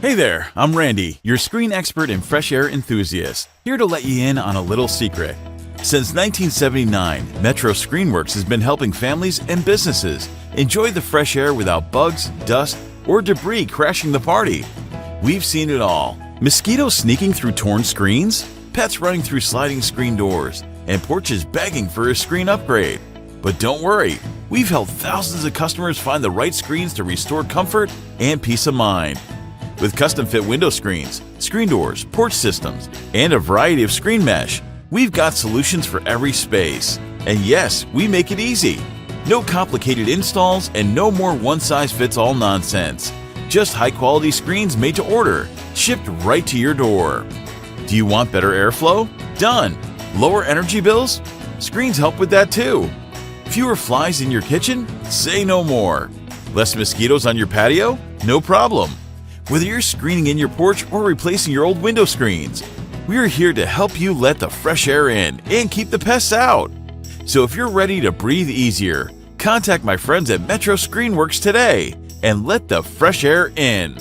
Hey there, I'm Randy, your screen expert and fresh air enthusiast, here to let you in on a little secret. Since 1979, Metro Screenworks has been helping families and businesses enjoy the fresh air without bugs, dust, or debris crashing the party. We've seen it all. Mosquitoes sneaking through torn screens, pets running through sliding screen doors, and porches begging for a screen upgrade. But don't worry, we've helped thousands of customers find the right screens to restore comfort and peace of mind. With custom-fit window screens, screen doors, porch systems, and a variety of screen mesh, we've got solutions for every space. And yes, we make it easy. No complicated installs and no more one-size-fits-all nonsense. Just high-quality screens made to order, shipped right to your door. Do you want better airflow? Done. Lower energy bills? Screens help with that too. Fewer flies in your kitchen? Say no more. Less mosquitoes on your patio? No problem. Whether you're screening in your porch or replacing your old window screens, we're here to help you let the fresh air in and keep the pests out. So if you're ready to breathe easier, contact my friends at Metro Screenworks today and let the fresh air in.